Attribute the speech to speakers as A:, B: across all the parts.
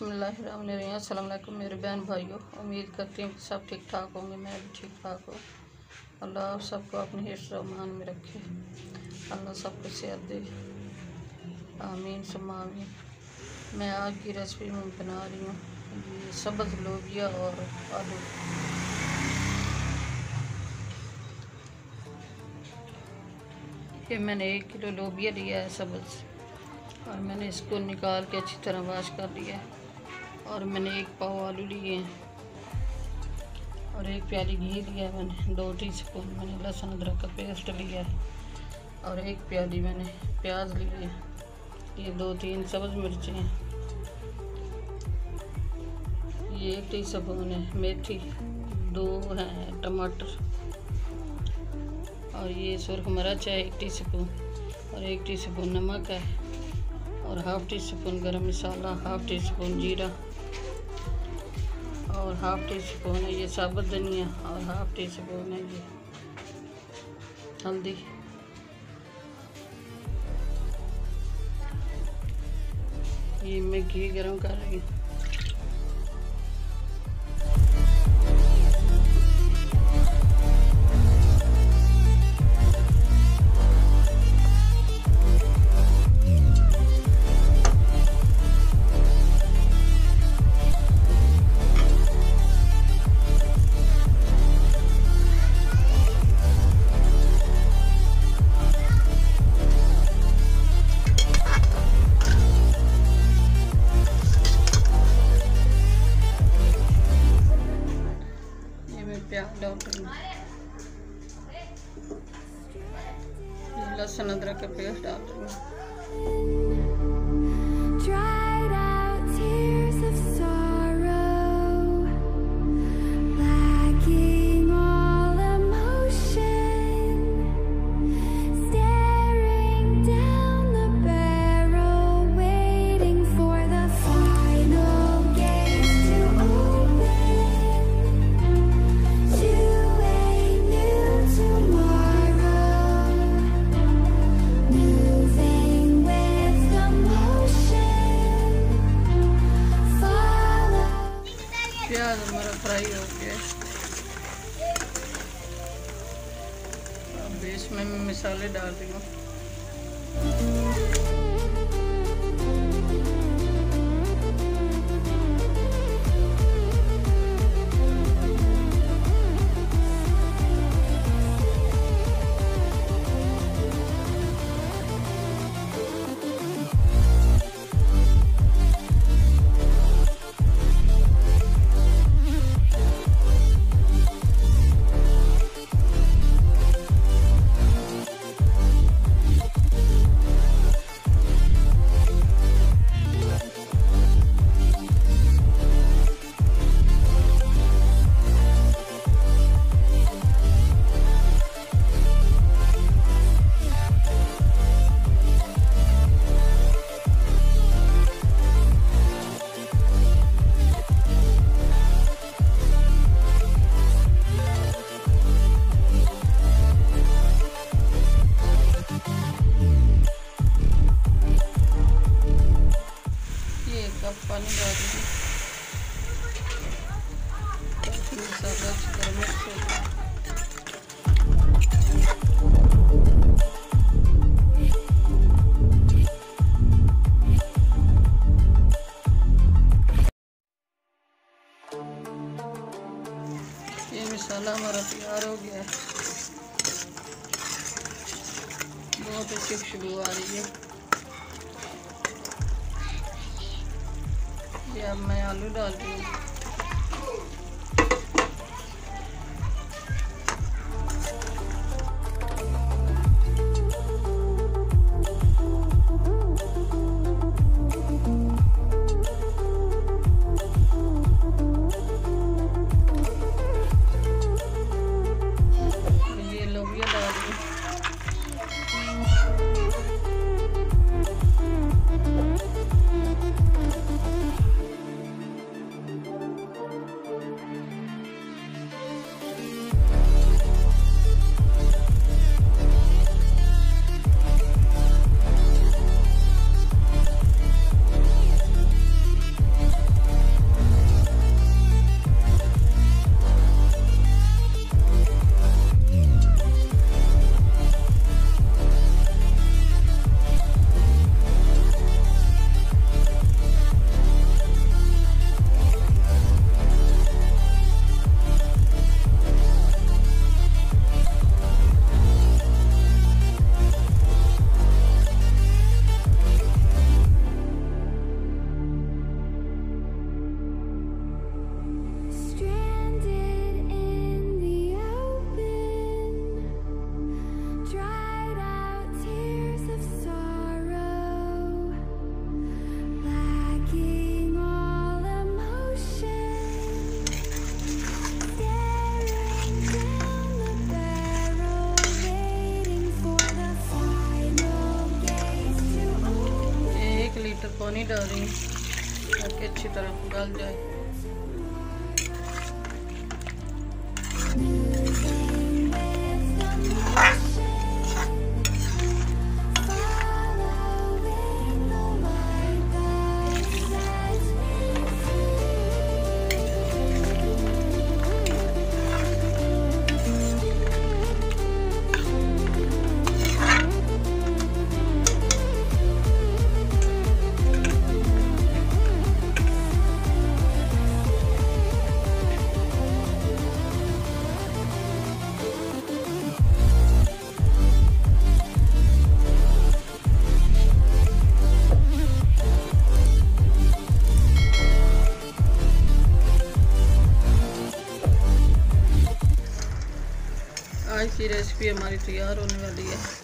A: बिस्मिल्लाहिर्रहमानिर्रहीम। अस्सलाम वालेकुम मेरे बहन भाइयों, उम्मीद करती हूँ कि सब ठीक ठाक होंगे। मैं भी ठीक ठाक हूँ। अल्लाह आप सबको अपने हिफ्ज़ मान में रखे, अल्लाह सबको सेहत दे, आमीन सुम्मा आमीन। मैं आज की रेसिपी में बना रही हूँ ये सब्ज़ लोबिया और आलू। ये मैंने 1 किलो लोबिया लिया है सब्ज़, और मैंने इसको निकाल के अच्छी तरह वॉश कर लिया है। और मैंने 1 पाव आलू लिए हैं और 1 प्याली घी लिया है मैंने। 2 टीस्पून मैंने लहसुन अदरक का पेस्ट लिया है और 1 प्याली मैंने प्याज ली है। ये 2-3 सब्ज़ मिर्चें हैं। ये 1 टीस्पून है मेथी, 2 हैं टमाटर, और ये सुरख मिर्च है 1 टीस्पून, और 1 टीस्पून नमक है, और हाफ़ टीस्पून गरम मसाला, हाफ़ टीस्पून जीरा, और हाफ़ टीस्पून है ये साबुत धनिया, और हाफ़ टीस्पून है ये हल्दी। ये मैं घी गरम कर रही हूँ। प्याज डाल रही हूँ, लहसुन अदरक का पेस्ट डाल रही हूँ। प्याज हमारा फ्राई हो गया। अब इसमें मैं मसाले डाल रही हूँ। पानी डाल दूँ, मसाला अच्छी तरह मिक्स हो गया। ये मसाला हमारा तैयार हो गया है। बहुत अच्छी खुशबू आ रही है। ये अब मैं आलू डाल रही हूँ। ये लोबिया डाल रही हूँ। पानी डाल रही हूँ ताकि अच्छी तरह गल जाए। आज की रेसिपी हमारी तैयार होने वाली है।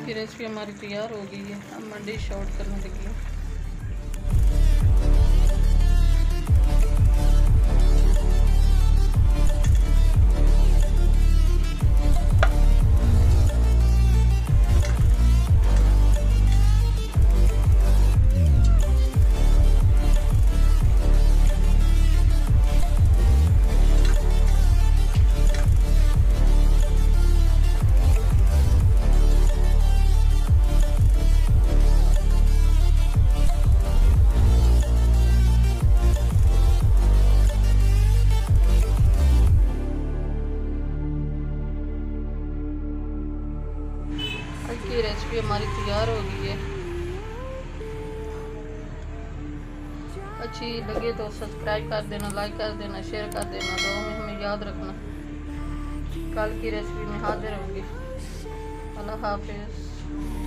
A: की रेसिपी हमारी तैयार हो गई है। अब मैं डिश आउट करने लगी हूँ। की रेसिपी हमारी तैयार हो गई है। अच्छी लगे तो सब्सक्राइब कर देना, लाइक कर देना, शेयर कर देना। दुआ में हमें याद रखना। कल की रेसिपी में हाजिर होंगी। अल्लाह हाफिज़।